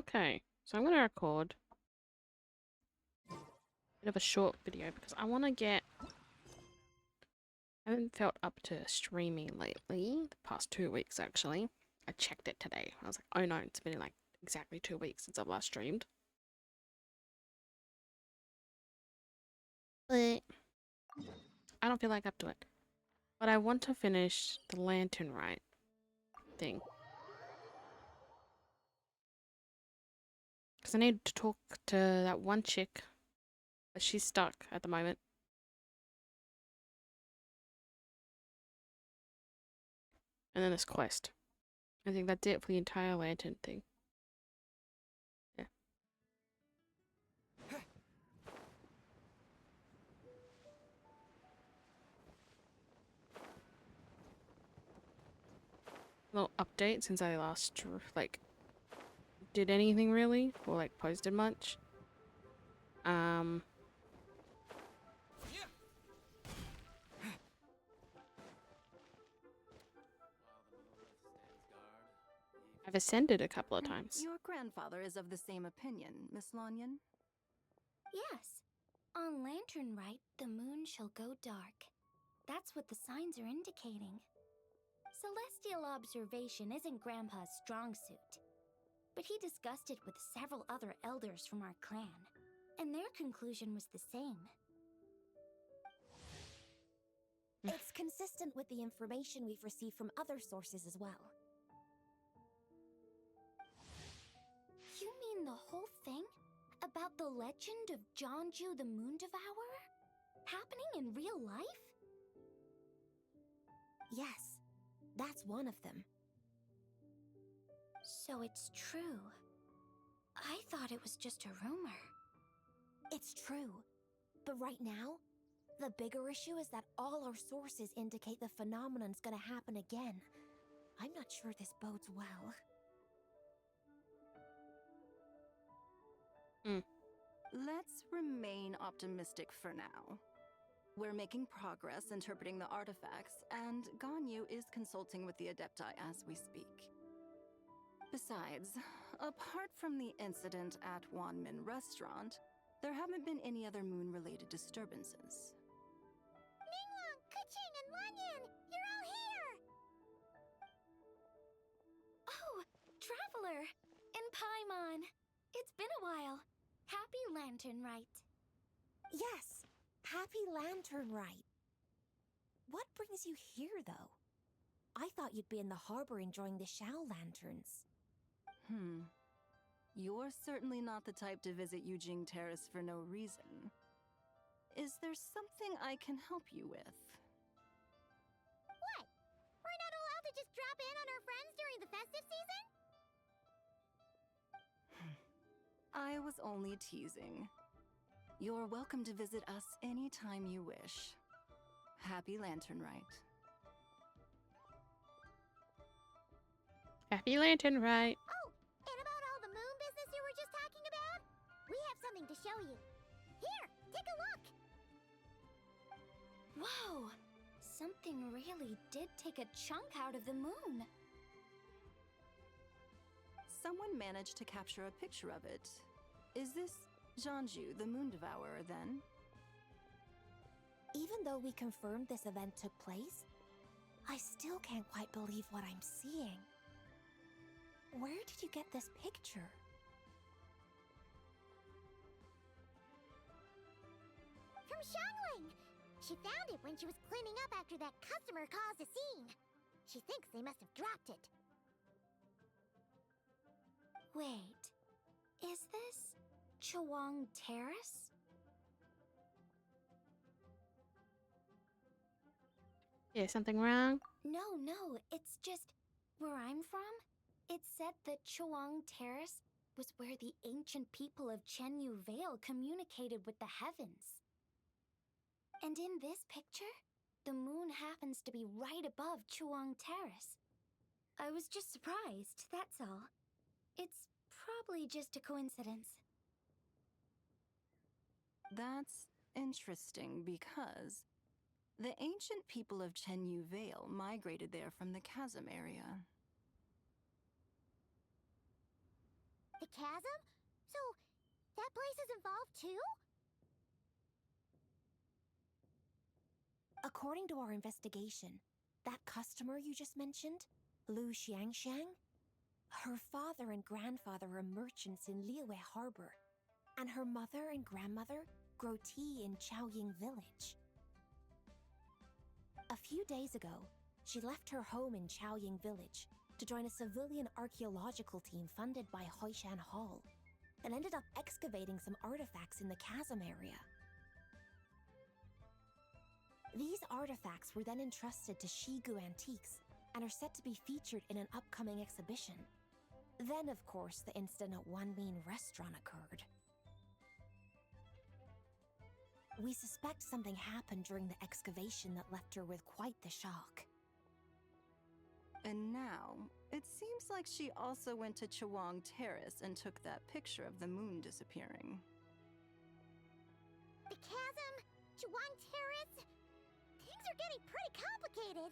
Okay, so I'm gonna record a bit of a short video because I want to get. I haven't felt up to streaming lately, the past 2 weeks actually. I checked it today. I was like, oh no, it's been like exactly 2 weeks since I've last streamed. But I don't feel like up to it. But I want to finish the lantern rite thing. Because I need to talk to that one chick. But she's stuck at the moment. And then this quest. I think that's it for the entire lantern thing. Yeah. Little update since I last did anything really or like posted much. I've ascended a couple of times. Your grandfather is of the same opinion, Miss Lanyon? Yes. On Lantern Rite, the moon shall go dark. That's what the signs are indicating. Celestial observation isn't Grandpa's strong suit. But he discussed it with several other elders from our clan, and their conclusion was the same. It's consistent with the information we've received from other sources as well. You mean the whole thing? About the legend of Jonju the Moon Devourer? Happening in real life? Yes, that's one of them. So it's true. I thought it was just a rumor. It's true. But right now, the bigger issue is that all our sources indicate the phenomenon's gonna happen again. I'm not sure this bodes well. Let's remain optimistic for now. We're making progress interpreting the artifacts, and Ganyu is consulting with the Adepti as we speak. Besides, apart from the incident at Wanmin Restaurant, there haven't been any other moon-related disturbances. Ningguang, Keqing, and Lanyan! You're all here! Oh, Traveler! And Paimon! It's been a while. Happy Lantern Rite. Yes, happy Lantern Rite. What brings you here, though? I thought you'd be in the harbor enjoying the Shao lanterns. You're certainly not the type to visit Yujing Terrace for no reason. Is there something I can help you with? What? We're not allowed to just drop in on our friends during the festive season? I was only teasing. You're welcome to visit us anytime you wish. Happy Lantern Rite. Happy Lantern Rite. Oh, and about all the moon business you were just talking about? We have something to show you. Here, take a look! Whoa! Something really did take a chunk out of the moon. Someone managed to capture a picture of it. Is this Jonju, the Moon Devourer, then? Even though we confirmed this event took place, I still can't quite believe what I'm seeing. Where did you get this picture? From Xiangling! She found it when she was cleaning up after that customer caused a scene. She thinks they must have dropped it. Wait, is this Chuang Terrace? Yeah, something wrong? No, it's just where I'm from. It said that Chuang Terrace was where the ancient people of Chenyu Vale communicated with the heavens. And in this picture, the moon happens to be right above Chuang Terrace. I was just surprised, that's all. It's probably just a coincidence. That's interesting because the ancient people of Chenyu Vale migrated there from the chasm area. The chasm? So, that place is involved too? According to our investigation, that customer you just mentioned, Lu Xiangxiang, her father and grandfather are merchants in Liyue Harbor, and her mother and grandmother grow tea in Chaoying Village. A few days ago, she left her home in Chaoying Village to join a civilian archaeological team funded by Hoishan Hall, and ended up excavating some artifacts in the chasm area. These artifacts were then entrusted to Shigu Antiques and are set to be featured in an upcoming exhibition. Then, of course, the incident at Wanmin Restaurant occurred. We suspect something happened during the excavation that left her with quite the shock. And now, it seems like she also went to Chawang Terrace and took that picture of the moon disappearing. The chasm? Chuang Terrace? Things are getting pretty complicated.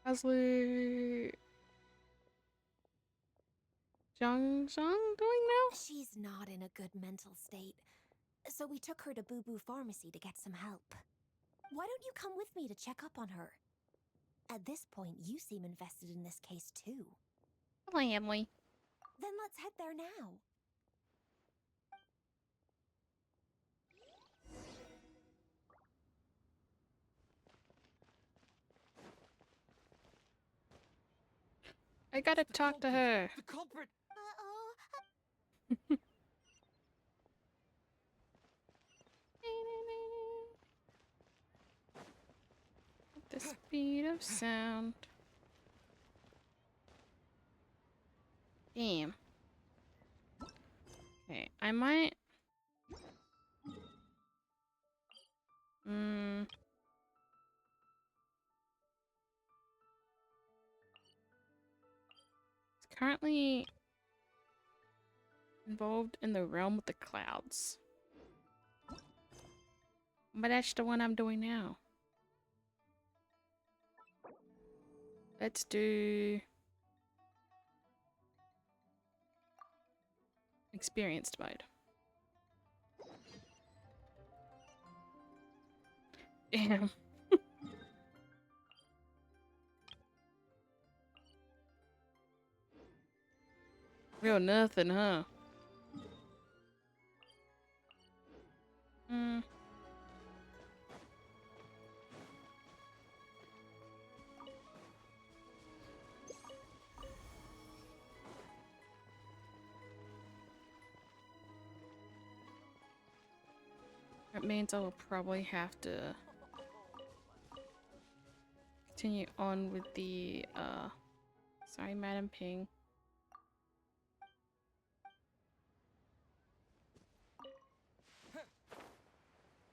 How's Lu Zhang doing now? She's not in a good mental state, so we took her to Boo Boo Pharmacy to get some help. Why don't you come with me to check up on her? At this point, you seem invested in this case too. Hello, Emily. Then let's head there now. I gotta talk to her. The culprit! Uh-oh. At the speed of sound. Damn. Okay, I might. It's currently involved in the realm of the clouds. But that's the one I'm doing now. Let's do experienced mode. Damn. Real nothing, huh? That means I will probably have to continue on with the, sorry, Madam Ping.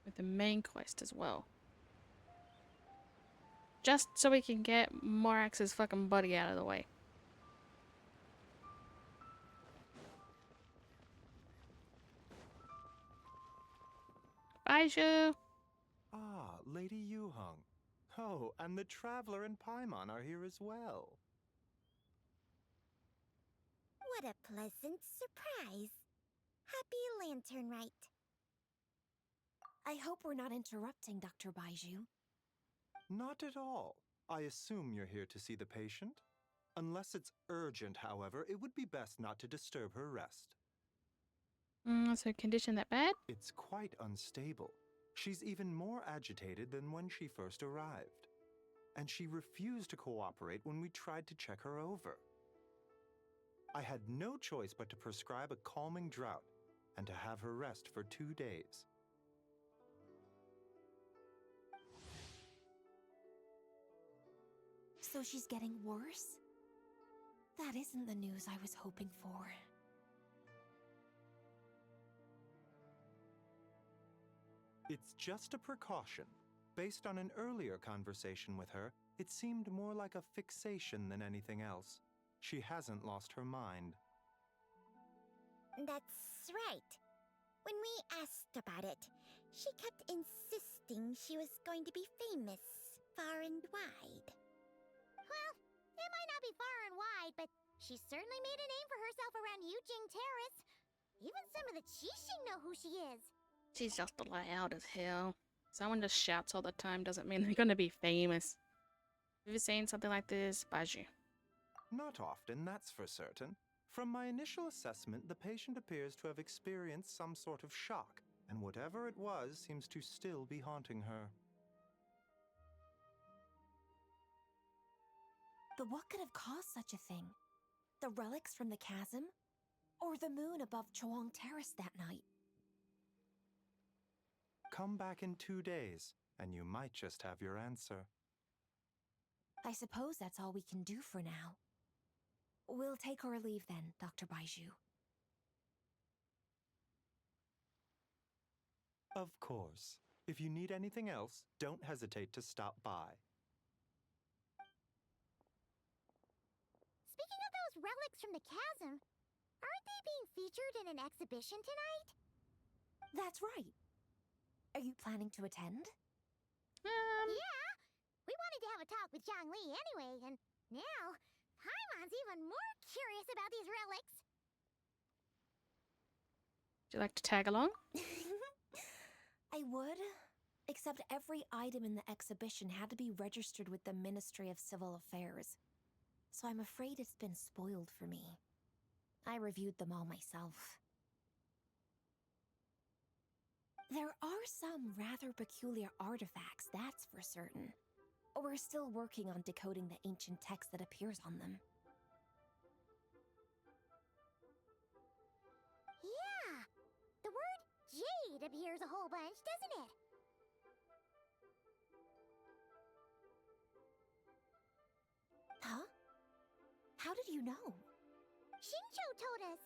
With the main quest as well. Just so we can get Morax's fucking buddy out of the way. Baiju! Ah, Lady Yuheng. Oh, and the Traveler and Paimon are here as well. What a pleasant surprise. Happy Lantern Rite. I hope we're not interrupting, Dr. Baiju. Not at all. I assume you're here to see the patient? Unless it's urgent, however, it would be best not to disturb her rest. Is her condition that bad? It's quite unstable. She's even more agitated than when she first arrived. And she refused to cooperate when we tried to check her over. I had no choice but to prescribe a calming draught and to have her rest for 2 days. So she's getting worse? That isn't the news I was hoping for. It's just a precaution. Based on an earlier conversation with her, it seemed more like a fixation than anything else. She hasn't lost her mind. That's right. When we asked about it, she kept insisting expecting she was going to be famous far and wide. Well, it might not be far and wide, but she certainly made a name for herself around Yujing Terrace. Even some of the Qixing know who she is. She's just loud as hell. Someone just shouts all the time doesn't mean they're gonna be famous. Have you seen something like this, Baiju? Not often, that's for certain. From my initial assessment, the patient appears to have experienced some sort of shock, and whatever it was seems to still be haunting her. But what could have caused such a thing? The relics from the chasm? Or the moon above Chuang Terrace that night? Come back in 2 days, and you might just have your answer. I suppose that's all we can do for now. We'll take our leave then, Dr. Baiju. Of course. If you need anything else, don't hesitate to stop by. Speaking of those relics from the chasm, aren't they being featured in an exhibition tonight? That's right. Are you planning to attend? Yeah! We wanted to have a talk with Zhangli anyway, and now Paimon's even more curious about these relics. Would you like to tag along? I would, except every item in the exhibition had to be registered with the Ministry of Civil Affairs. So I'm afraid it's been spoiled for me. I reviewed them all myself. There are some rather peculiar artifacts, that's for certain. We're still working on decoding the ancient text that appears on them. Yeah! The word jade appears a whole bunch, doesn't it? Huh? How did you know? Shincho told us.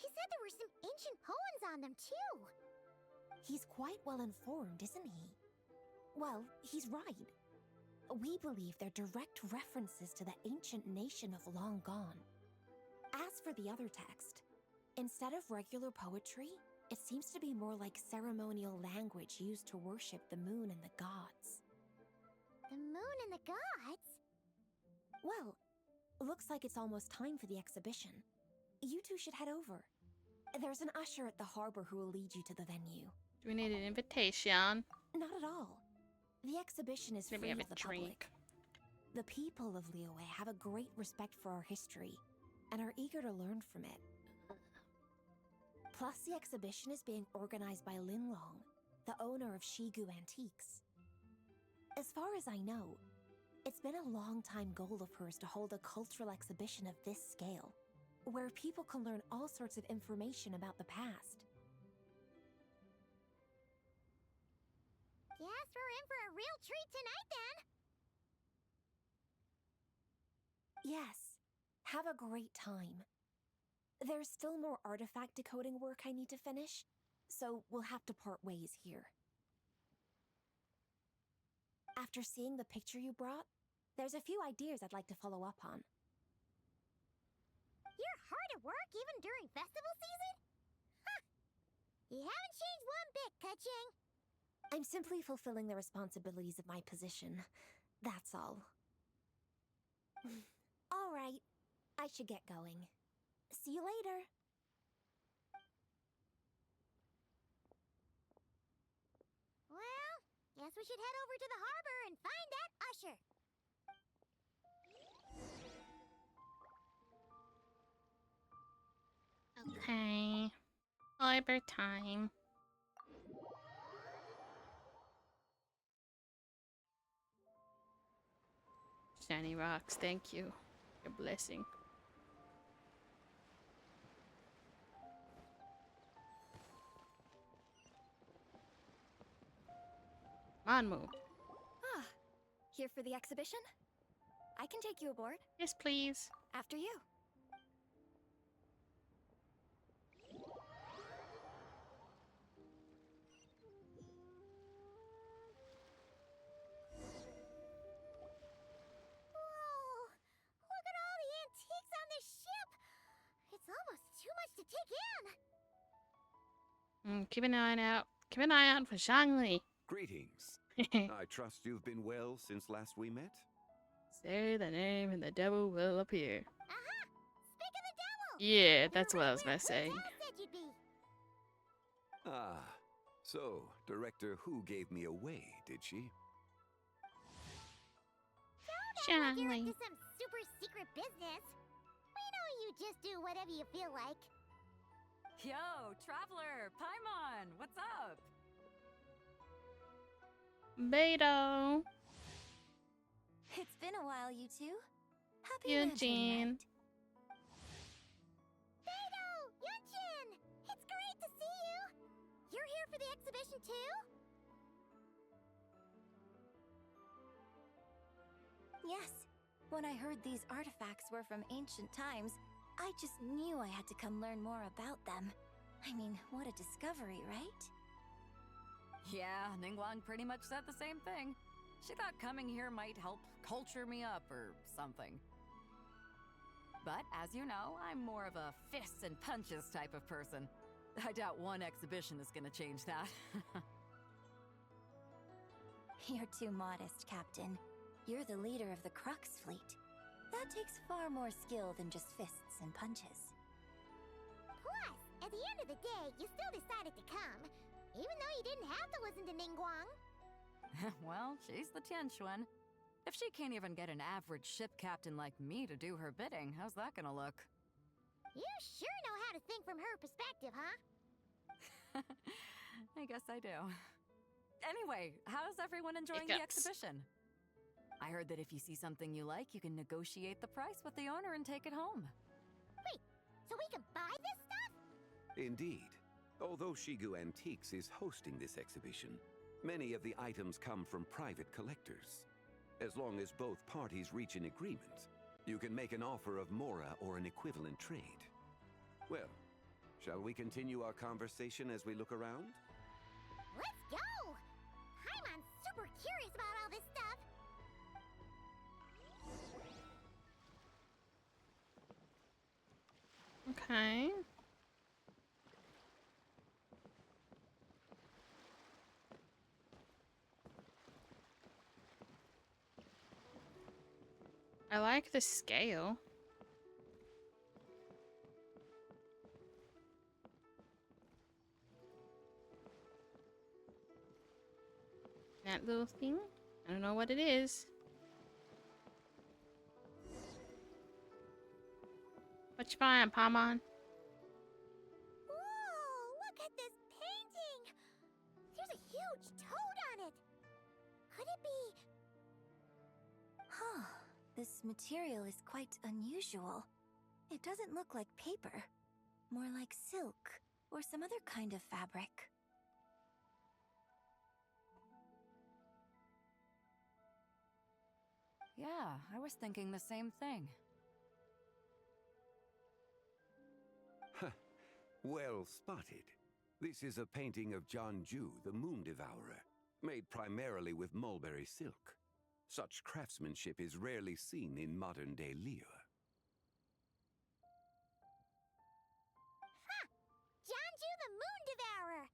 He said there were some ancient poems on them, too. He's quite well informed, isn't he? Well, he's right. We believe they're direct references to the ancient nation of long gone. As for the other text, instead of regular poetry, it seems to be more like ceremonial language used to worship the moon and the gods. The moon and the gods? Well, looks like it's almost time for the exhibition. You two should head over. There's an usher at the harbor who will lead you to the venue. Do we need an invitation? Not at all. The exhibition is Maybe free have of a the drink. public. The people of Liyue have a great respect for our history and are eager to learn from it. Plus, the exhibition is being organized by Lin Long, the owner of Shigu Antiques. As far as I know, it's been a long-time goal of hers to hold a cultural exhibition of this scale, where people can learn all sorts of information about the past. Guess we're in for a real treat tonight, then. Yes, have a great time. There's still more artifact decoding work I need to finish, so we'll have to part ways here. After seeing the picture you brought, there's a few ideas I'd like to follow up on. You're hard at work even during festival season? Huh! You haven't changed one bit, Ka-Ching. I'm simply fulfilling the responsibilities of my position. That's all. All right, I should get going. See you later. Well, guess we should head over to the harbor and find that usher. Okay. Harbor time. Shiny rocks, thank you. Your blessing. Come on, move. Ah, here for the exhibition? I can take you aboard. Yes, please. After you. Whoa! Look at all the antiques on this ship! It's almost too much to take in! Keep an eye out. Keep an eye out for Zhangli. Greetings. I trust you've been well since last we met? Say the name and the devil will appear. Aha! Speak of the devil! Yeah, that's You're what I right was where gonna say. Prince Al said you'd be. Ah, so Director Who gave me away, did she? Don't act like you're Shiny. up to some super secret business. We know you just do whatever you feel like. Yo, Traveler, Paimon, what's up? Beto. It's been a while, you two. Happy Eugene. Lantern Night. Beto! Yunchin! It's great to see you! You're here for the exhibition too? Yes. When I heard these artifacts were from ancient times, I just knew I had to come learn more about them. I mean, what a discovery, right? Yeah, Ningguang pretty much said the same thing. She thought coming here might help culture me up or something. But as you know, I'm more of a fists and punches type of person. I doubt one exhibition is gonna change that. You're too modest, Captain. You're the leader of the Crux fleet. That takes far more skill than just fists and punches. Plus, at the end of the day, you still decided to come, even though you didn't have to listen to Ningguang. Well, she's the Tianquan. If she can't even get an average ship captain like me to do her bidding, how's that gonna look? You sure know how to think from her perspective, huh? I guess I do. Anyway, how's everyone enjoying the Hiccups. exhibition? I heard that if you see something you like, you can negotiate the price with the owner and take it home. So we can buy this stuff? Indeed. Although Shigu Antiques is hosting this exhibition, many of the items come from private collectors. As long as both parties reach an agreement, you can make an offer of mora or an equivalent trade. Well, shall we continue our conversation as we look around? Let's go! I'm super curious about all this stuff. Okay. I like the scale. That little thing? I don't know what it is. What you find, Paimon? Whoa! Look at this painting! There's a huge toad on it! Could it be... Huh. This material is quite unusual. It doesn't look like paper. More like silk, or some other kind of fabric. Yeah, I was thinking the same thing. Well spotted. This is a painting of Jianju, the Moon Devourer, made primarily with mulberry silk. Such craftsmanship is rarely seen in modern-day Liyue. Jianju the Moon Devourer!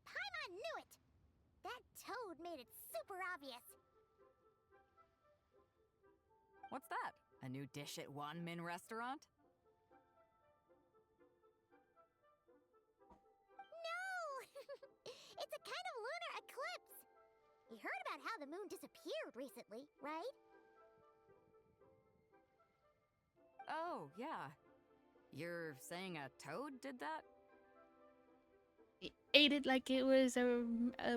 Paimon knew it! That toad made it super obvious. What's that? A new dish at Wanmin restaurant? No! It's a kind of lunar eclipse. You heard about how the moon disappeared recently, right? Oh, yeah. You're saying a toad did that? He ate it like it was a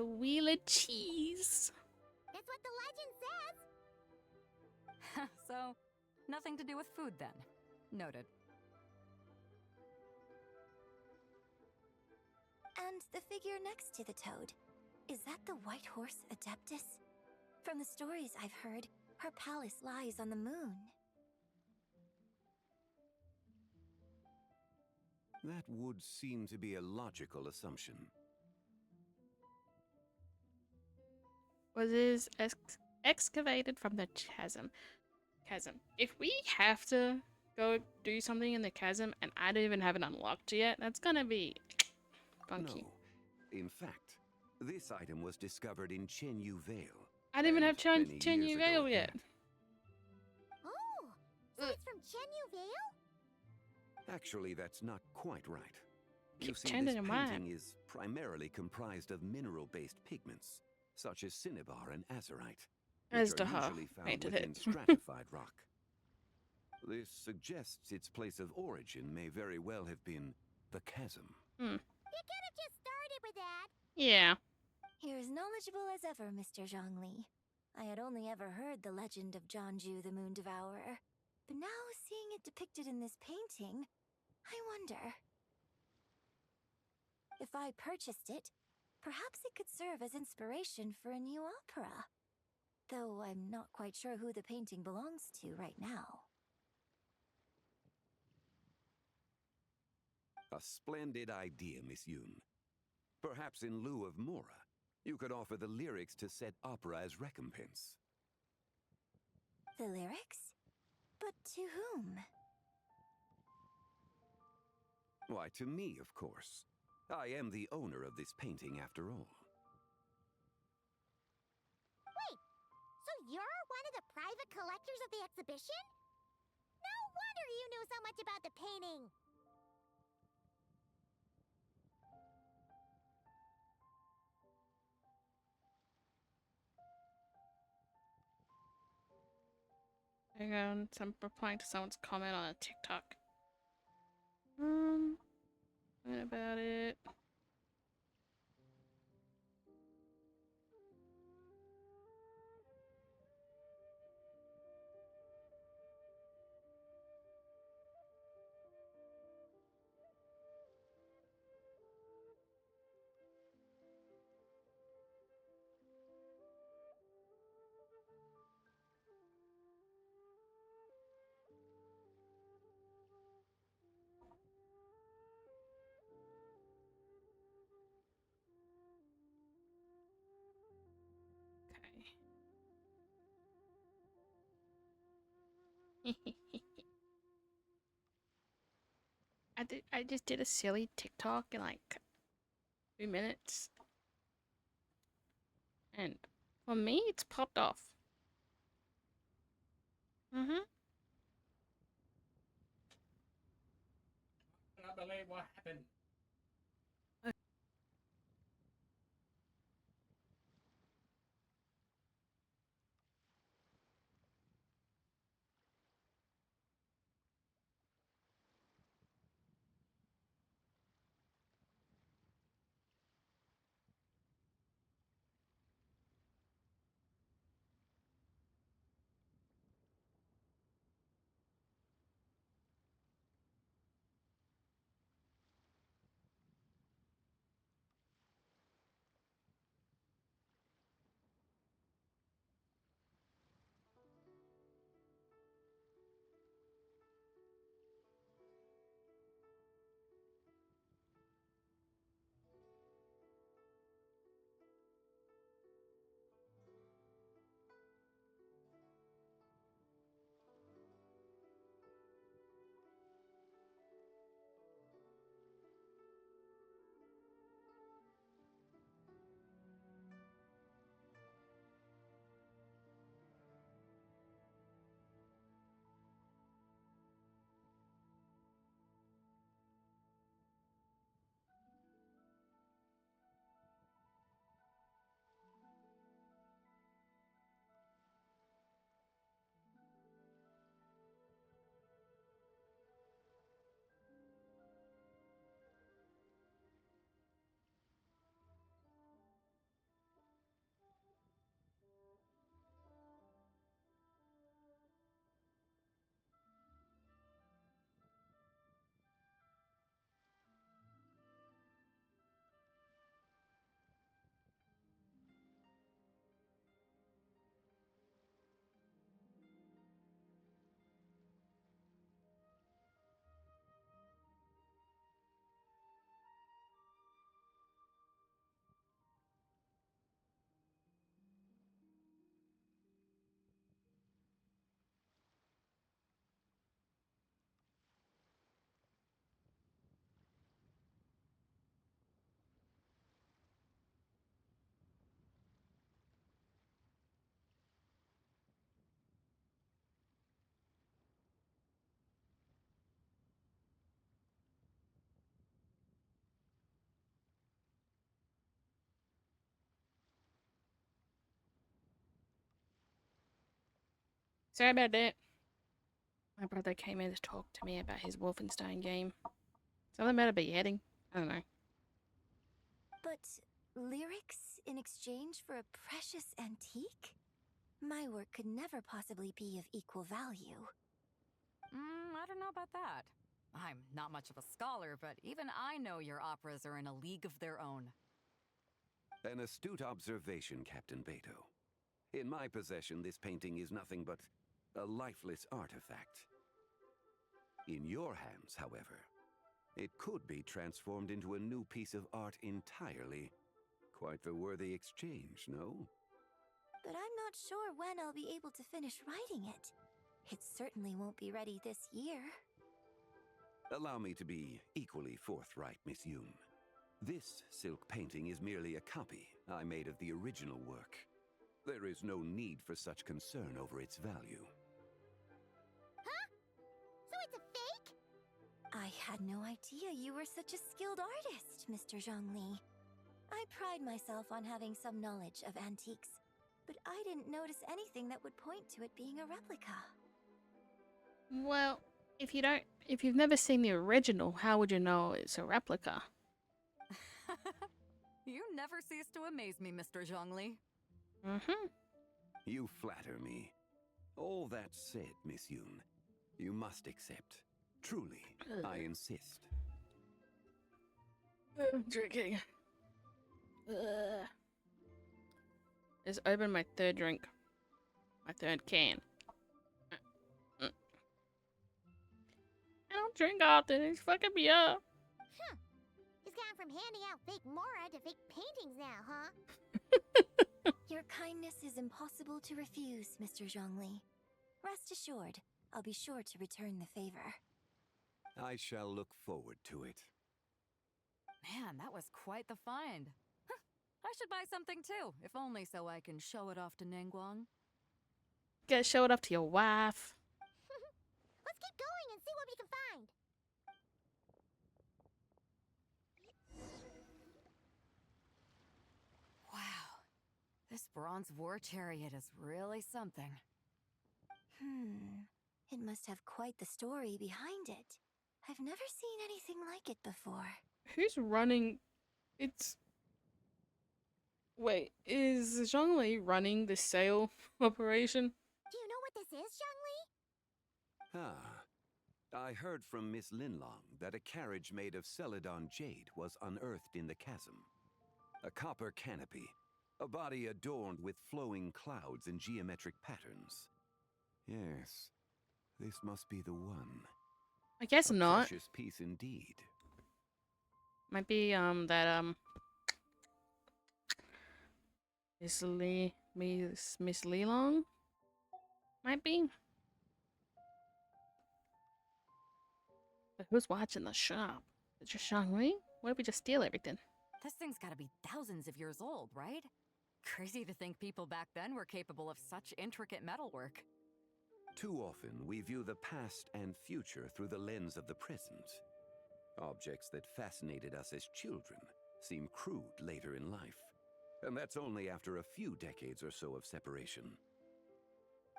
wheel of cheese. That's what the legend says. So, nothing to do with food then. Noted. And the figure next to the toad. Is that the White Horse Adeptus? From the stories I've heard, her palace lies on the moon. That would seem to be a logical assumption. Was excavated from the chasm. If we have to go do something in the chasm and I don't even have it unlocked yet, that's gonna be funky. No. In fact, This item was discovered in Chenyu Vale. I didn't even have and many Chen years Yu ago Veil at yet. that. Oh, so it's from Chenyu Vale? Actually, that's not quite right. You Keep see, changing this your mind. painting is primarily comprised of mineral-based pigments, such as cinnabar and azurite, As which to are how usually found painted within it. stratified rock. This suggests its place of origin may very well have been the chasm. You could have just started with that. Yeah. You're as knowledgeable as ever, Mr. Zhongli. I had only ever heard the legend of Jianzhu the Moon Devourer, but now seeing it depicted in this painting, I wonder. If I purchased it, perhaps it could serve as inspiration for a new opera. Though I'm not quite sure who the painting belongs to right now. A splendid idea, Miss Yoon. Perhaps in lieu of Mora, you could offer the lyrics to said opera as recompense. The lyrics? But to whom? Why, to me, of course. I am the owner of this painting, after all. Wait, so you're one of the private collectors of the exhibition? No wonder you knew so much about the painting. Hang on, so I'm replying to someone's comment on a TikTok. What about it? Okay. I just did a silly TikTok in like 3 minutes. And for me it's popped off. Mm-hmm. I cannot believe what happened. Sorry about that. My brother came in to talk to me about his Wolfenstein game. Something about a beheading. I don't know. But lyrics in exchange for a precious antique? My work could never possibly be of equal value. I don't know about that. I'm not much of a scholar, but even I know your operas are in a league of their own. An astute observation, Captain Beto. In my possession, this painting is nothing but a lifeless artifact. In your hands, however, it could be transformed into a new piece of art entirely. Quite the worthy exchange, no? But I'm not sure when I'll be able to finish writing it. It certainly won't be ready this year. Allow me to be equally forthright, Miss Yoon. This silk painting is merely a copy I made of the original work. There is no need for such concern over its value. Huh? So it's a fake? I had no idea you were such a skilled artist, Mr. Zhongli. I pride myself on having some knowledge of antiques, but I didn't notice anything that would point to it being a replica. Well, if you've never seen the original, how would you know it's a replica? You never cease to amaze me, Mr. Zhongli. Mm-hmm. You flatter me. All that said, Miss Yoon, you must accept. Truly, I insist. I'm drinking. Ugh. Just opened my third drink. My third can. I don't drink often. It's fucking me up. Huh. It's gone from handing out fake Mora to fake paintings now, huh? Your kindness is impossible to refuse, Mr. Zhongli. Rest assured, I'll be sure to return the favor. I shall look forward to it. Man, that was quite the find. Huh, I should buy something too, if only so I can show it off to Ningguang. Gotta show it off to your wife. Let's keep going and see what we can find. Wow, this bronze war chariot is really something. It must have quite the story behind it. I've never seen anything like it before. Who's running? It's. Wait, is Zhongli running the sale operation? Do you know what this is, Zhongli? I heard from Miss Linlong that a carriage made of Celadon jade was unearthed in the chasm. A copper canopy, a body adorned with flowing clouds and geometric patterns. Yes, this must be the one. I guess A not. precious piece indeed. Might be that Miss Long? Might be. But who's watching the shop? Is it just Zhongli? What if we just steal everything? This thing's gotta be thousands of years old, right? Crazy to think people back then were capable of such intricate metalwork. Too often, we view the past and future through the lens of the present. Objects that fascinated us as children seem crude later in life. And that's only after a few decades or so of separation.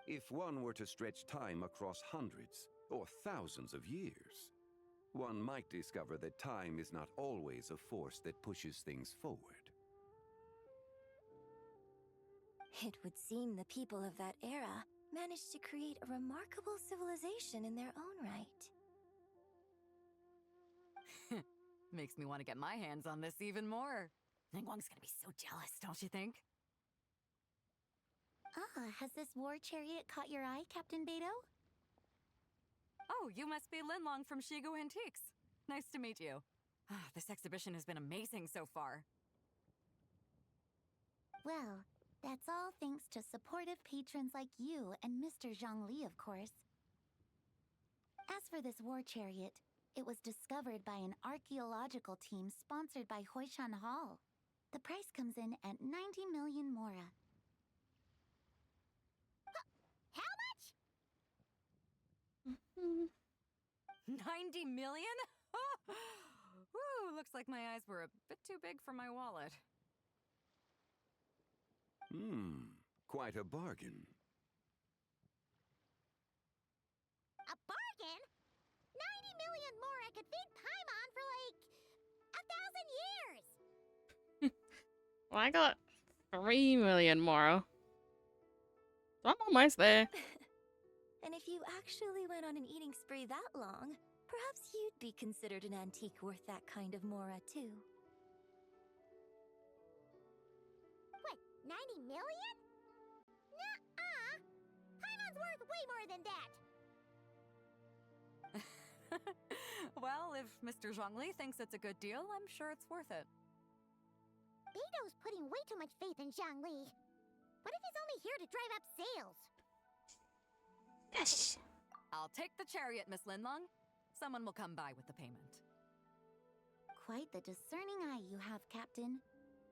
If one were to stretch time across hundreds or thousands of years, one might discover that time is not always a force that pushes things forward. It would seem the people of that era managed to create a remarkable civilization in their own right. Makes me want to get my hands on this even more. Ningguang's gonna be so jealous, don't you think? Has this war chariot caught your eye, Captain Beto? Oh, you must be Linlong from Shigu Antiques. Nice to meet you. This exhibition has been amazing so far. Well, that's all thanks to supportive patrons like you and Mr. Zhongli, of course. As for this war chariot, it was discovered by an archaeological team sponsored by Hoishan Hall. The price comes in at 90 million Mora. How much? 90 million? Woo, looks like my eyes were a bit too big for my wallet. Quite a bargain. I could feed Paimon for like 1,000 years. Well, I got 3 million more. I'm almost there. And if you actually went on an eating spree that long, perhaps you'd be considered an antique worth that kind of mora, too. What, 90 million? Nuh-uh. Paimon's worth way more than that. Well, if Mr. Zhongli thinks it's a good deal, I'm sure it's worth it. Beto's putting way too much faith in Zhongli. What if he's only here to drive up sales? Yes. I'll take the chariot, Miss Linlong. Someone will come by with the payment. Quite the discerning eye you have, Captain.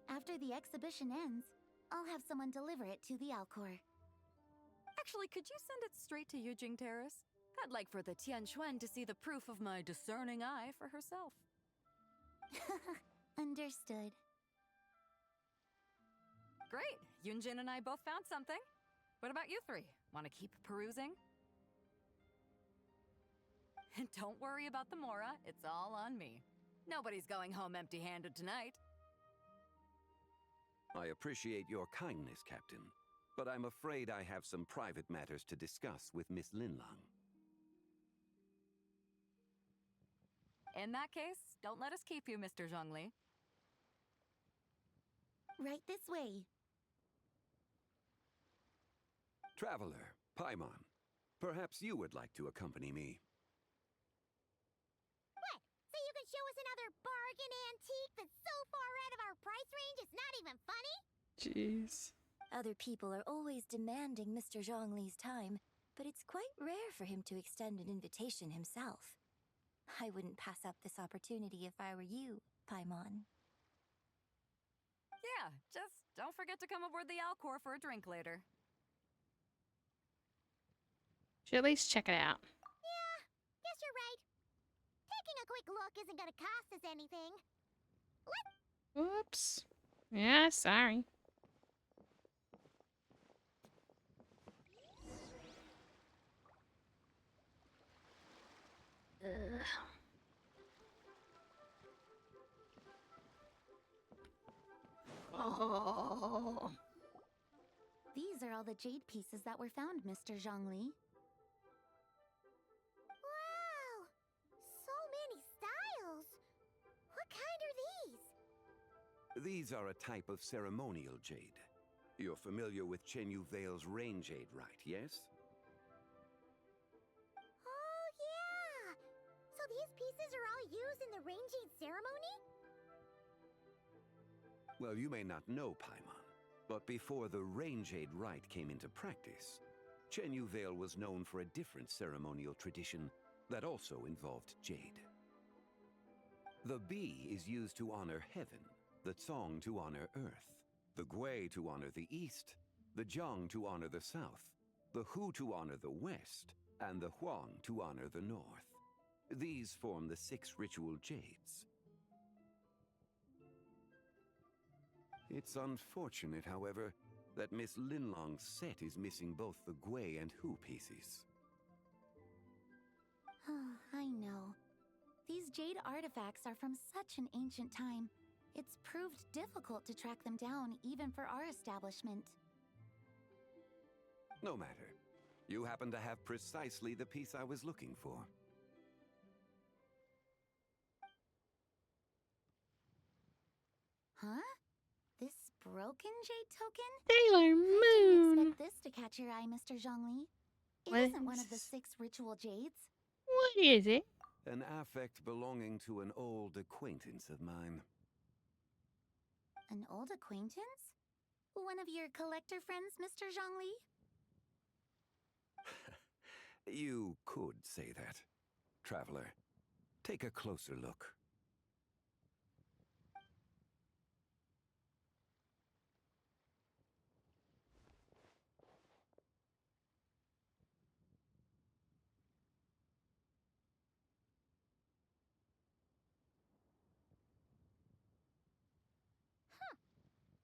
After the exhibition ends, I'll have someone deliver it to the Alcor. Actually, could you send it straight to Yujing Terrace? I'd like for the Tianquan to see the proof of my discerning eye for herself. Understood. Great! Yunjin and I both found something. What about you three? Want to keep perusing? And don't worry about the mora, it's all on me. Nobody's going home empty-handed tonight. I appreciate your kindness, Captain, but I'm afraid I have some private matters to discuss with Miss Linlong. In that case, don't let us keep you, Mr. Zhongli. Right this way. Traveler, Paimon, perhaps you would like to accompany me. What? So you can show us another bargain antique that's so far out of our price range it's not even funny? Jeez. Other people are always demanding Mr. Zhongli's time, but it's quite rare for him to extend an invitation himself. I wouldn't pass up this opportunity if I were you, Paimon. Yeah, just don't forget to come aboard the Alcor for a drink later. Should at least check it out. Yeah, guess you're right. Taking a quick look isn't gonna cost us anything. Whoops. Yeah, sorry. Ugh. Oh. These are all the jade pieces that were found, Mr. Zhongli. Wow! So many styles! What kind are these? These are a type of ceremonial jade. You're familiar with Chenyu Vale's rain jade, right, yes? Oh, yeah! So these pieces are all used in the rain jade ceremony? Well, you may not know, Paimon, but before the rain jade rite came into practice, Chenyu Vale was known for a different ceremonial tradition that also involved jade. The Bi is used to honor heaven, the Cong to honor earth, the Gui to honor the east, the Jiang to honor the south, the Hu to honor the west, and the Huang to honor the north. These form the 6 ritual jades. It's unfortunate, however, that Miss Linlong's set is missing both the Gui and Hu pieces. I know. These jade artifacts are from such an ancient time. It's proved difficult to track them down, even for our establishment. No matter. You happen to have precisely the piece I was looking for. Huh? This broken jade token? Sailor I didn't Moon. expect this to catch your eye, Mr. Zhongli. It What isn't one of the is- 6 ritual jades. What is it? An affect belonging to an old acquaintance of mine. An old acquaintance? One of your collector friends, Mr. Zhongli? You could say that. Traveler, take a closer look.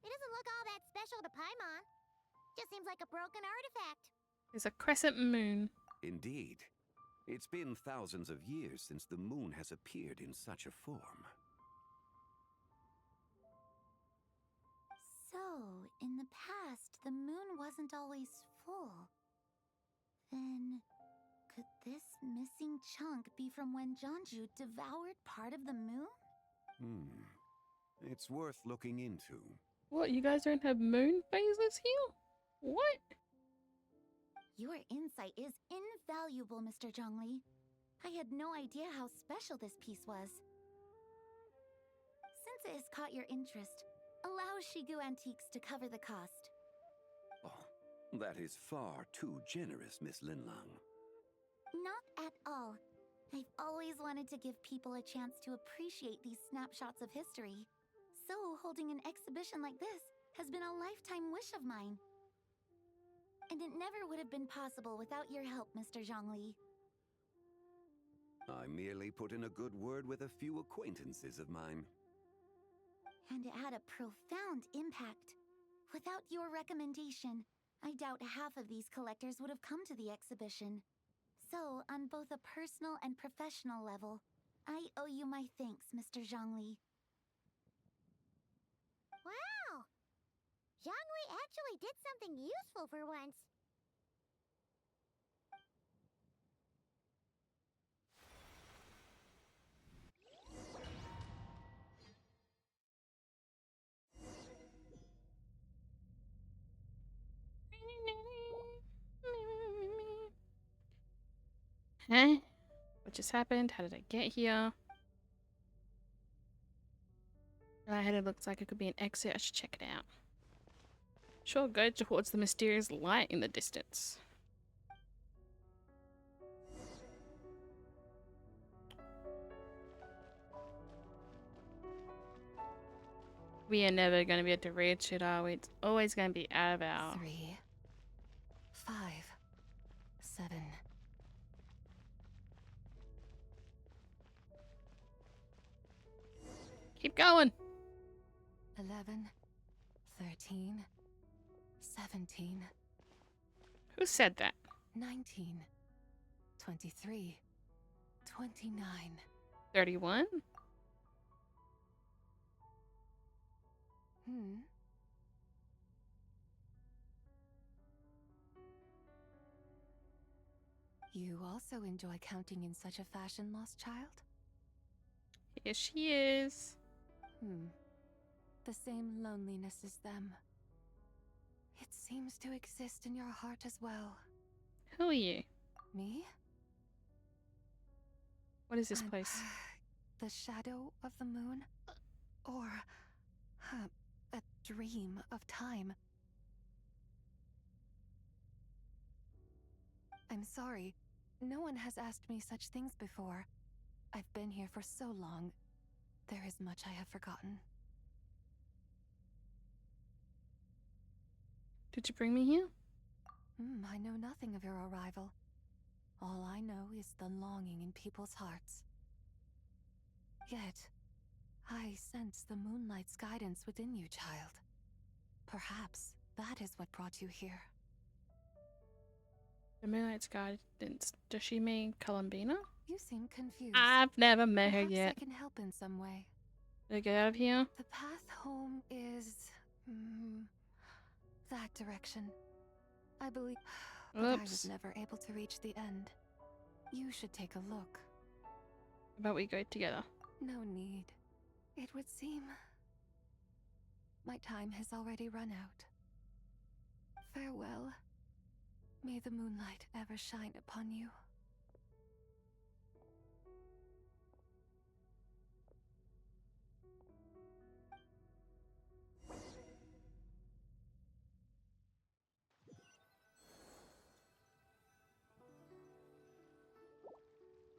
It doesn't look all that special to Paimon. Just seems like a broken artifact. It's a crescent moon. Indeed. It's been thousands of years since the moon has appeared in such a form. So, in the past, the moon wasn't always full. Then, could this missing chunk be from when Jeonju devoured part of the moon? It's worth looking into. What, you guys don't have moon phases here? What? Your insight is invaluable, Mr. Zhongli. I had no idea how special this piece was. Since it has caught your interest, allow Shigu Antiques to cover the cost. Oh, that is far too generous, Miss Linlang. Not at all. I've always wanted to give people a chance to appreciate these snapshots of history. So, holding an exhibition like this has been a lifetime wish of mine. And it never would have been possible without your help, Mr. Zhongli. I merely put in a good word with a few acquaintances of mine. And it had a profound impact. Without your recommendation, I doubt half of these collectors would have come to the exhibition. So, on both a personal and professional level, I owe you my thanks, Mr. Zhongli. Wow! Zhongli actually did something useful for once. Huh? What just happened? How did I get here? Right ahead, it looks like it could be an exit. I should check it out. Sure, go towards the mysterious light in the distance. We are never going to be able to reach it, are we? It's always going to be out of our... 3, 5, 7. Keep going! 11, 13, 17, Who said that? 19, 23, 29. 31? You also enjoy counting in such a fashion, lost child? Here she is. The same loneliness as them. It seems to exist in your heart as well. Who are you? Me? What is this I'm place? The shadow of the moon? Or a dream of time? I'm sorry. No one has asked me such things before. I've been here for so long. There is much I have forgotten. Did you bring me here? I know nothing of your arrival. All I know is the longing in people's hearts. Yet, I sense the moonlight's guidance within you, child. Perhaps that is what brought you here. The Moonlight's Guidance. Does she mean Columbina? You seem confused. I've never met her Perhaps yet. I can help in some way. Did I get out of here? The path home is... that direction. I believe... But I was Oops. never able to reach the end. You should take a look. How about we go together? No need. It would seem... my time has already run out. Farewell. May the moonlight ever shine upon you.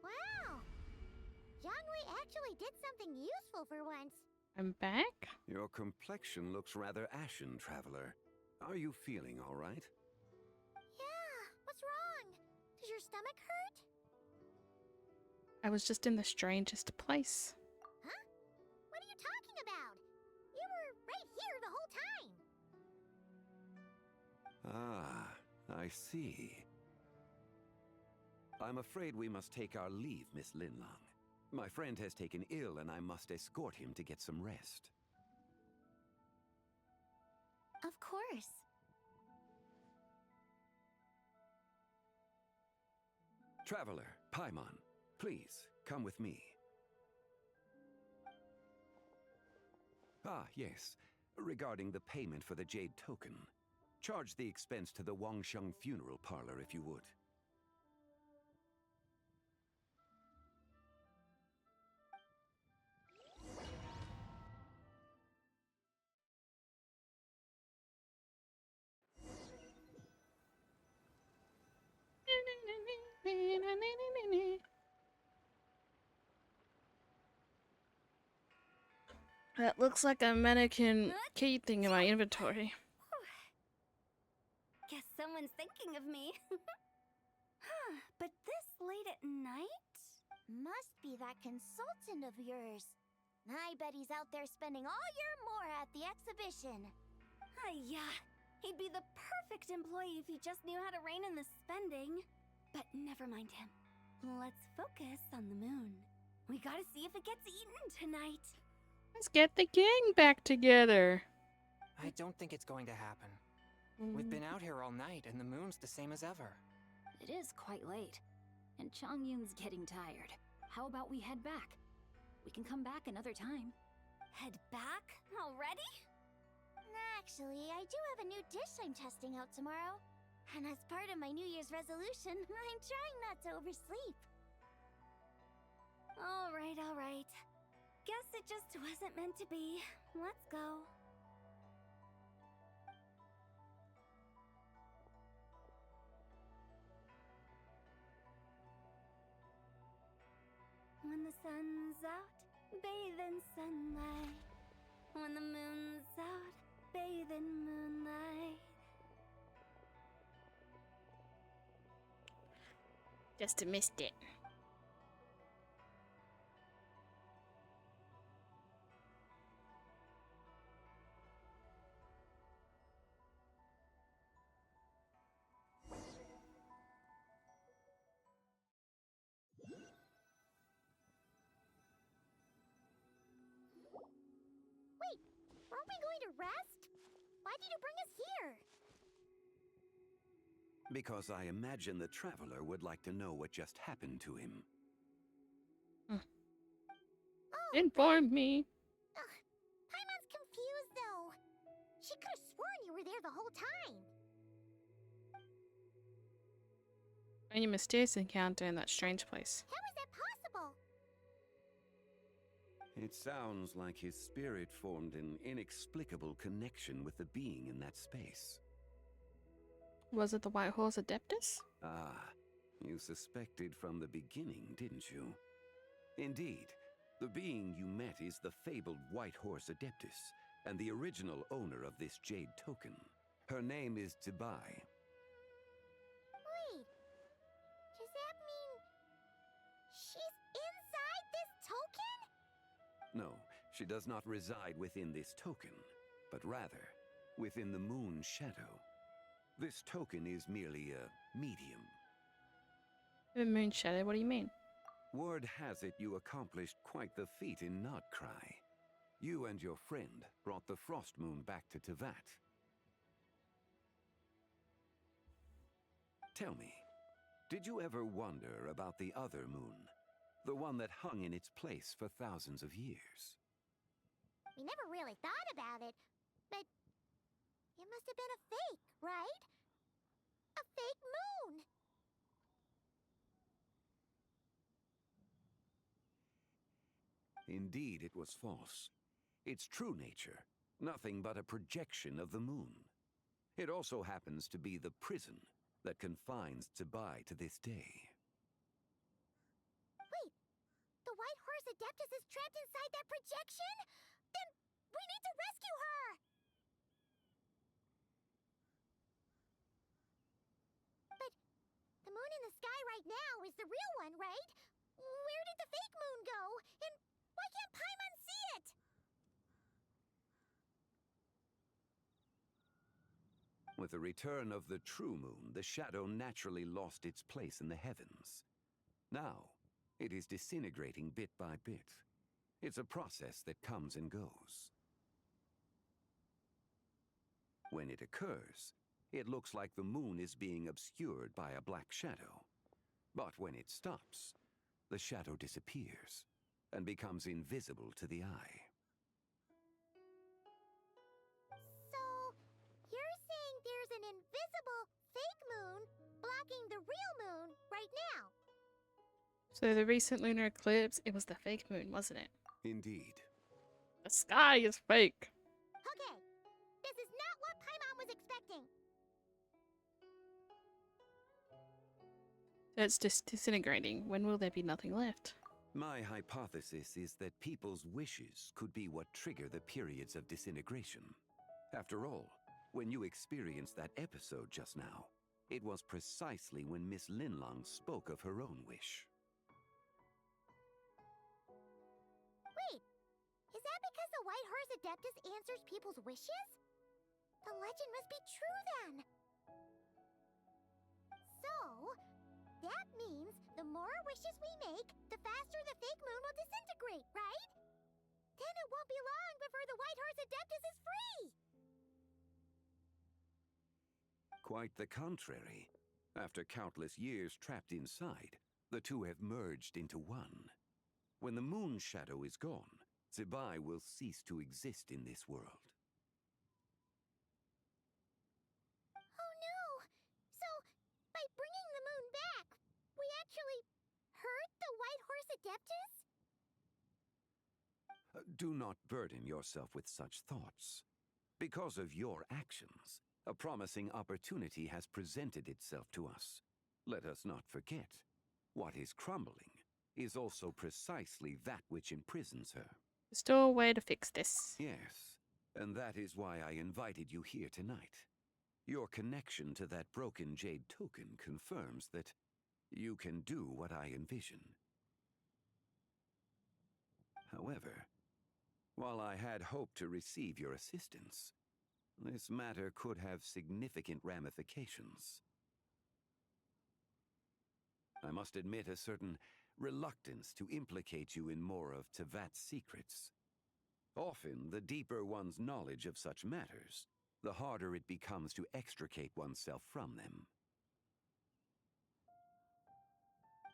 Wow! Zhongli actually did something useful for once. I'm back? Your complexion looks rather ashen, traveler. Are you feeling all right? Yeah, what's wrong? Does your stomach hurt? I was just in the strangest place. Huh? What are you talking about? You were right here the whole time. Ah, I see. I'm afraid we must take our leave, Miss Linlong. My friend has taken ill and I must escort him to get some rest. Of course. Traveler, Paimon, please, come with me. Ah, yes. Regarding the payment for the Jade Token. Charge the expense to the Wangsheng Funeral Parlor if you would. That looks like a mannequin key thing in my inventory. Guess someone's thinking of me. But this late at night? Must be that consultant of yours. I bet he's out there spending all year more at the exhibition. Yeah, he'd be the perfect employee if he just knew how to rein in the spending. But never mind him. Let's focus on the moon. We gotta see if it gets eaten tonight. Let's get the gang back together. I don't think it's going to happen. We've been out here all night, and the moon's the same as ever. It is quite late, and Chongyun's getting tired. How about we head back? We can come back another time. Head back? Already? Actually, I do have a new dish I'm testing out tomorrow. And as part of my New Year's resolution, I'm trying not to oversleep. All right. Guess it just wasn't meant to be. Let's go. When the sun's out, bathe in sunlight. When the moon's out, bathe in moonlight. Just missed it. Aren't we going to rest? Why did you bring us here? Because I imagine the Traveler would like to know what just happened to him. Oh, Inform me. Paimon's confused, though. She could have sworn you were there the whole time. Any mysterious encounter in that strange place. How is that possible? It sounds like his spirit formed an inexplicable connection with the being in that space. Was it the White Horse Adeptus? Ah, you suspected from the beginning, didn't you? Indeed, the being you met is the fabled White Horse Adeptus, and the original owner of this Jade Token. Her name is Zibai. Wait, does that mean she's inside this token? No, she does not reside within this token, but rather within the moon's shadow. This token is merely a medium. The moon shadow, what do you mean? Word has it you accomplished quite the feat in Notcry. You and your friend brought the Frost Moon back to Tevat. Tell me, did you ever wonder about the other moon? The one that hung in its place for thousands of years? We never really thought about it, but it must have been a fake, right? A fake moon! Indeed, it was false. Its true nature, nothing but a projection of the moon. It also happens to be the prison that confines Zibai to this day. Wait, the White Horse Adeptus is trapped inside that projection? Then we need to rescue her! But the moon in the sky right now is the real one, right? Where did the fake moon go? And why can't Paimon see it? With the return of the true moon, the shadow naturally lost its place in the heavens. Now, it is disintegrating bit by bit. It's a process that comes and goes. When it occurs, it looks like the moon is being obscured by a black shadow. But when it stops, the shadow disappears and becomes invisible to the eye. So, you're saying there's an invisible fake moon blocking the real moon right now? So the recent lunar eclipse, it was the fake moon, wasn't it? Indeed. The sky is fake. Okay, this is not what Paimon was expecting. So it's just disintegrating. When will there be nothing left? My hypothesis is that people's wishes could be what trigger the periods of disintegration. After all, when you experienced that episode just now, it was precisely when Miss Linlong spoke of her own wish. Wait, is that because the White Horse Adeptus answers people's wishes? The legend must be true then. So, that means the more wishes we make, the faster the fake moon will disintegrate, right? Then it won't be long before the White Horse Adeptus is free! Quite the contrary. After countless years trapped inside, the two have merged into one. When the moon shadow is gone, Zibai will cease to exist in this world. Oh no! So, by bringing the moon back, we actually hurt the White Horse Adeptus? Do not burden yourself with such thoughts. Because of your actions, a promising opportunity has presented itself to us. Let us not forget, what is crumbling is also precisely that which imprisons her. There's still a way to fix this. Yes, and that is why I invited you here tonight. Your connection to that broken jade token confirms that you can do what I envision. However, while I had hoped to receive your assistance, this matter could have significant ramifications. I must admit a certain reluctance to implicate you in more of Tevat's secrets. Often, the deeper one's knowledge of such matters, the harder it becomes to extricate oneself from them.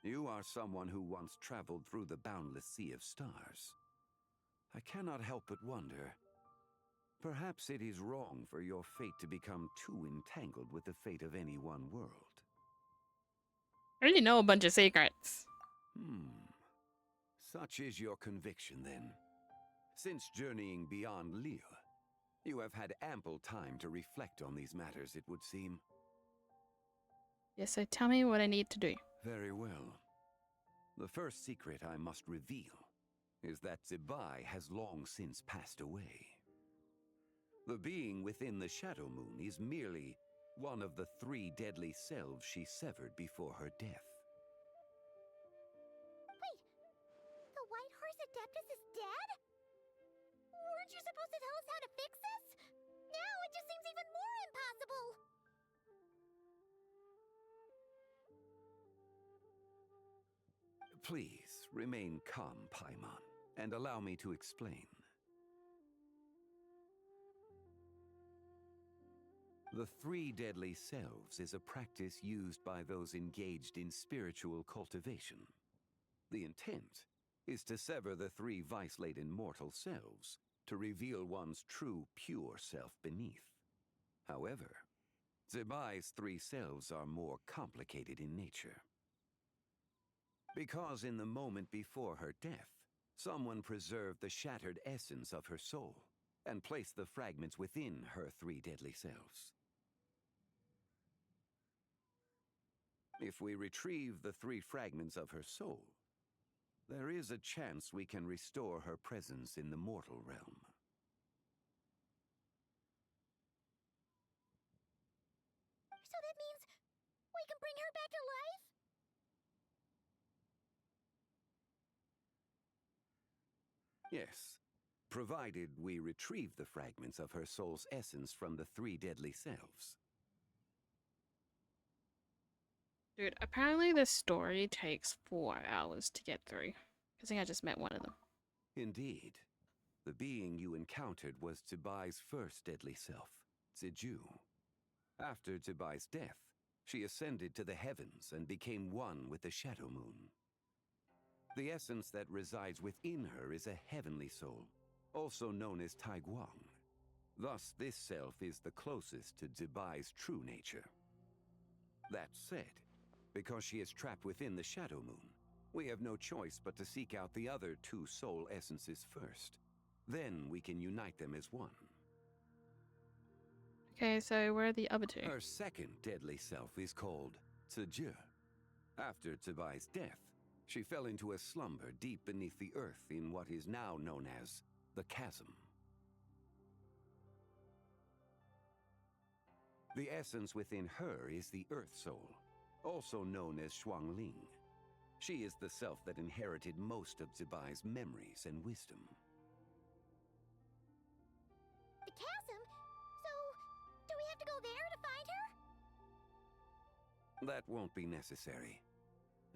You are someone who once traveled through the boundless sea of stars. I cannot help but wonder, perhaps it is wrong for your fate to become too entangled with the fate of any one world. I already know a bunch of secrets. Such is your conviction, then. Since journeying beyond Lille, you have had ample time to reflect on these matters, it would seem. Yes, so tell me what I need to do. Very well. The first secret I must reveal is that Zibai has long since passed away. The being within the Shadow Moon is merely one of the 3 deadly selves she severed before her death. Wait, the White Horse Adeptus is dead? Weren't you supposed to tell us how to fix this? Now it just seems even more impossible! Please, remain calm, Paimon, and allow me to explain. The 3 deadly selves is a practice used by those engaged in spiritual cultivation. The intent is to sever the 3 vice-laden mortal selves to reveal one's true, pure self beneath. However, Zibai's 3 selves are more complicated in nature. Because in the moment before her death, someone preserved the shattered essence of her soul and placed the fragments within her 3 deadly selves. If we retrieve the 3 fragments of her soul, there is a chance we can restore her presence in the mortal realm. So that means we can bring her back to life? Yes, provided we retrieve the fragments of her soul's essence from the 3 deadly selves. Dude, apparently this story takes 4 hours to get through. I think I just met one of them. Indeed. The being you encountered was Zibai's first deadly self, Ziju. After Zibai's death, she ascended to the heavens and became one with the Shadow Moon. The essence that resides within her is a heavenly soul, also known as Taiguang. Thus, this self is the closest to Zibai's true nature. That said, because she is trapped within the Shadow Moon, we have no choice but to seek out the other 2 soul essences first. Then we can unite them as one. Okay, so where are the other 2? Her second deadly self is called Ziji. After Zibai's death, she fell into a slumber deep beneath the earth in what is now known as the Chasm. The essence within her is the Earth Soul, also known as Shuangling. She is the self that inherited most of Zibai's memories and wisdom. The chasm? So, do we have to go there to find her? That won't be necessary.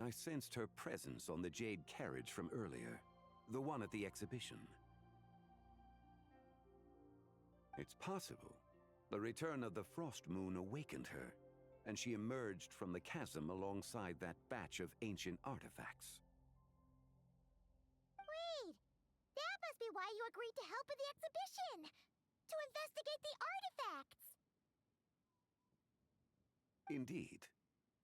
I sensed her presence on the jade carriage from earlier, the one at the exhibition. It's possible. The return of the Frost Moon awakened her, and she emerged from the chasm alongside that batch of ancient artifacts. Wait! That must be why you agreed to help with the exhibition! To investigate the artifacts! Indeed.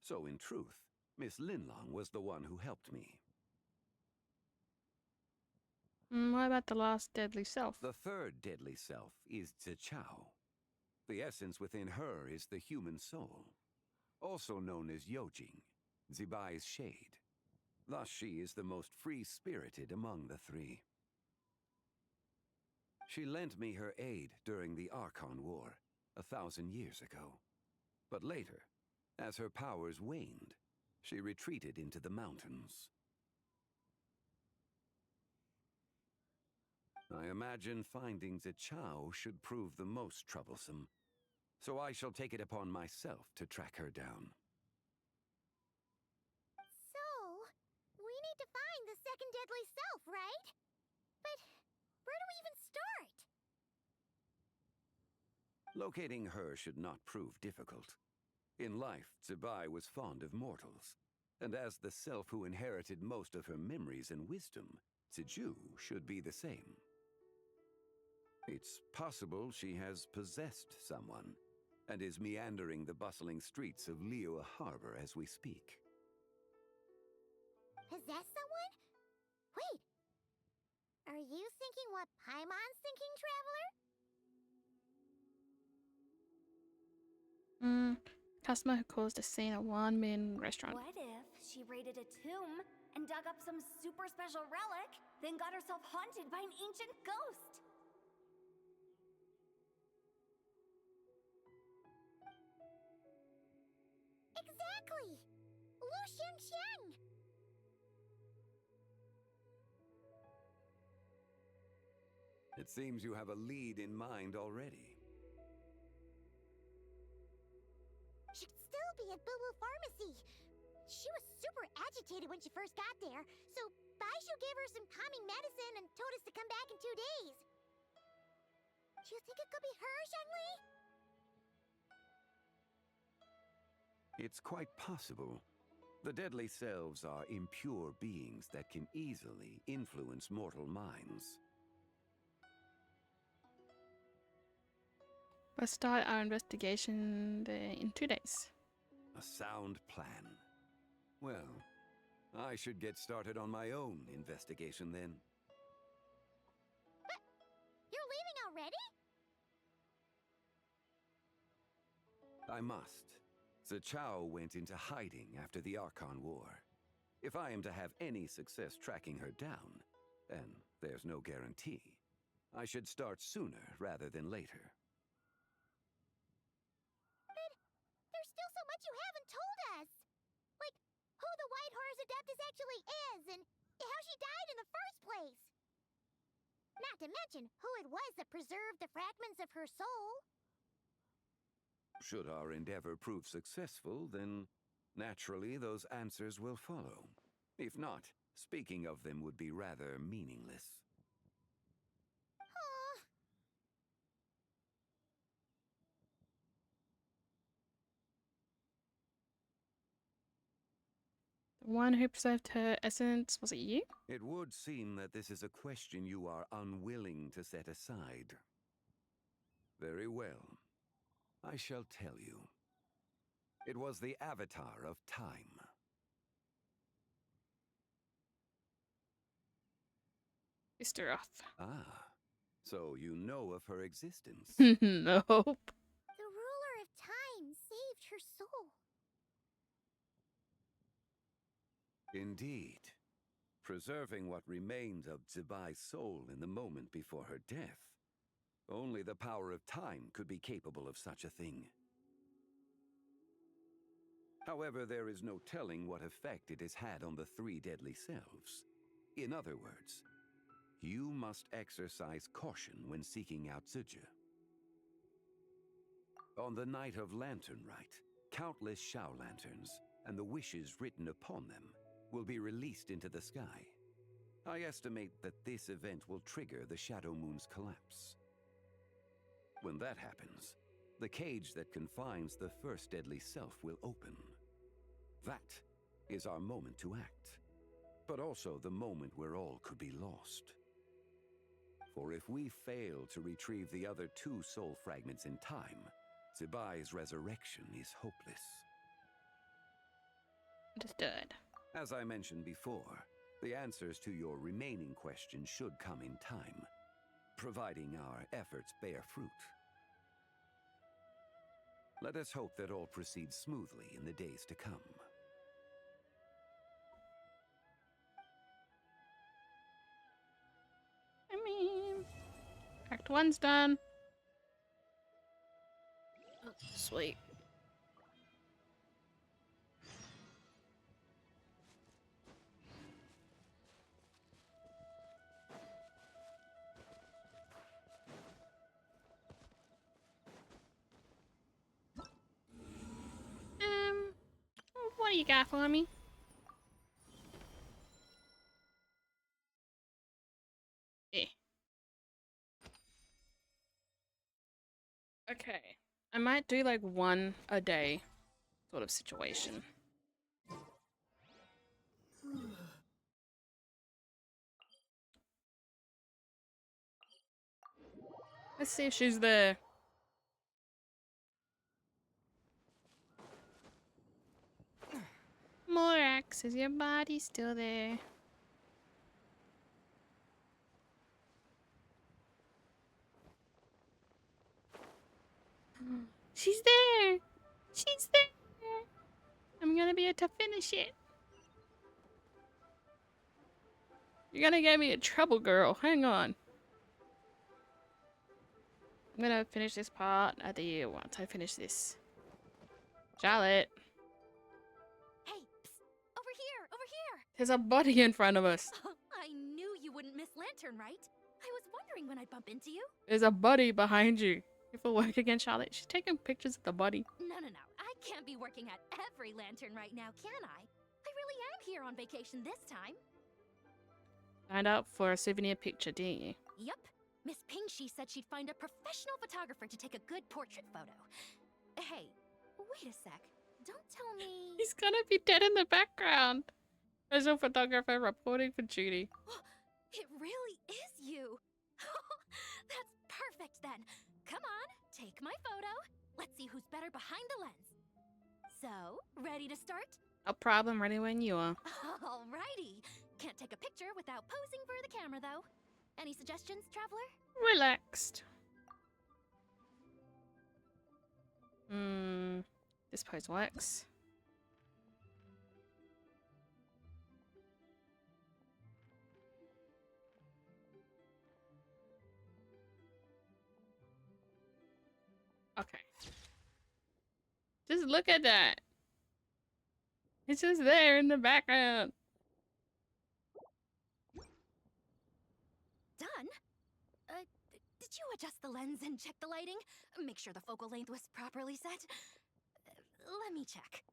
So in truth, Miss Linlong was the one who helped me. What about the last deadly self? The third deadly self is Zichao. The essence within her is the human soul, also known as Yojing, Zibai's shade. Thus she is the most free-spirited among the 3. She lent me her aid during the Archon War, 1,000 years ago. But later, as her powers waned, she retreated into the mountains. I imagine finding Zichao should prove the most troublesome, so I shall take it upon myself to track her down. So, we need to find the second deadly self, right? But where do we even start? Locating her should not prove difficult. In life, Zibai was fond of mortals, and as the self who inherited most of her memories and wisdom, Ziju should be the same. It's possible she has possessed someone, and is meandering the bustling streets of Liyue Harbor as we speak. Possess someone? Wait! Are you thinking what Paimon's thinking, Traveler? Customer who caused a scene at Wanmin restaurant. What if she raided a tomb and dug up some super special relic, then got herself haunted by an ancient ghost? Exactly! Lu Xiangxiang! It seems you have a lead in mind already. Should still be at Boo Boo Pharmacy. She was super agitated when she first got there, so Baishu gave her some calming medicine and told us to come back in 2 days. Do you think it could be her, Zhengli? It's quite possible. The deadly selves are impure beings that can easily influence mortal minds. Let's start our investigation in 2 days. A sound plan. Well, I should get started on my own investigation then. But you're leaving already? I must. Zichao went into hiding after the Archon War. If I am to have any success tracking her down, and there's no guarantee, I should start sooner rather than later. But there's still so much you haven't told us! Like, who the White Horse Adeptus actually is, and how she died in the first place! Not to mention who it was that preserved the fragments of her soul. Should our endeavor prove successful, then Naturally, those answers will follow. If not, speaking of them would be rather meaningless. Aw. The one who preserved her essence, was it you? It would seem that this is a question you are unwilling to set aside. Very well. I shall tell you. It was the Avatar of Time. Sister Ah, so you know of her existence. Nope. The ruler of time saved her soul. Indeed. Preserving what remained of Zibai's soul in the moment before her death. Only the power of time could be capable of such a thing. However, there is no telling what effect it has had on the three deadly selves. In other words, you must exercise caution when seeking out Zija. On the night of Lantern Rite, countless Shao lanterns, and the wishes written upon them, will be released into the sky. I estimate that this event will trigger the Shadow Moon's collapse. When that happens, the cage that confines the first deadly self will open. That is our moment to act, but also the moment where all could be lost. For if we fail to retrieve the other two soul fragments in time, Zibai's resurrection is hopeless. Understood. As I mentioned before, the answers to your remaining questions should come in time, providing our efforts bear fruit. Let us hope that all proceeds smoothly in the days to come. I mean, Act 1's done. Oh, sweet. What do you got for me? Eh. Okay. I might do like one a day sort of situation. Let's see if she's there. Morax, is your body still there? She's there! She's there! I'm gonna be able to finish it. You're gonna get me in trouble, girl. Hang on. I'm gonna finish this part at the end once I finish this. Charlotte. Hey, psst, over here, over here! There's a body in front of us. I knew you wouldn't miss Lantern, right? I was wondering when I'd bump into you. There's a body behind you. If it work again, Charlotte. She's taking pictures of the body. No. I can't be working at every Lantern right now, can I? I really am here on vacation this time. Signed up for a souvenir picture, didn't you? Yup. Miss Pingshi said she'd find a professional photographer to take a good portrait photo. Hey, wait a sec. Don't tell me... He's gonna be dead in the background. There's a photographer reporting for duty. It really is you. That's perfect then. Come on, take my photo. Let's see who's better behind the lens. So, ready to start? No problem, ready when you are. Alrighty. Can't take a picture without posing for the camera, though. Any suggestions, traveler? Relaxed. This pose works. Okay. Just look at that. It's just there in the background. Done? Did you adjust the lens and check the lighting? Make sure the focal length was properly set? Let me check.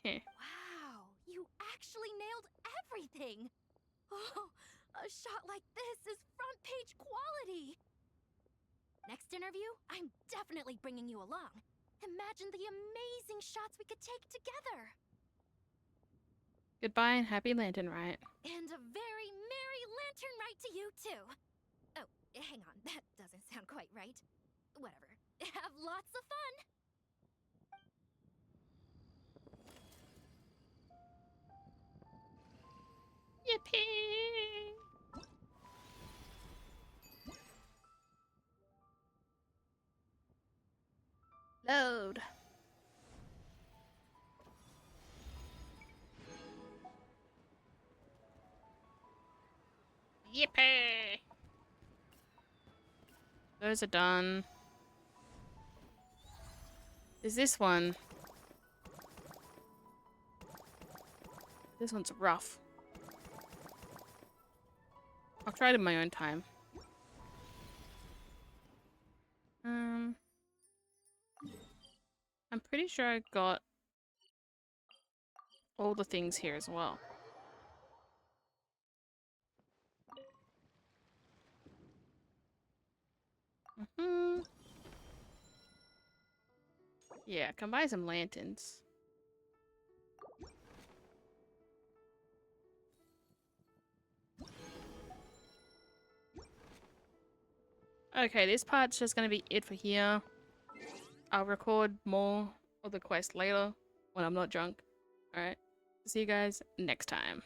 Wow, you actually nailed everything! Oh, a shot like this is front page quality! Next interview, I'm definitely bringing you along. Imagine the amazing shots we could take together! Goodbye and happy lantern rite. And a very merry lantern rite to you, too! Oh, hang on, that doesn't sound quite right. Whatever. Have lots of fun! Yippee! Load. Yippee! Those are done. There's this one. This one's rough. I'll try it in my own time. I'm pretty sure I got all the things here as well. Yeah, I can buy some lanterns. Okay, this part's just gonna be it for here. I'll record more of the quest later when I'm not drunk. Alright, see you guys next time.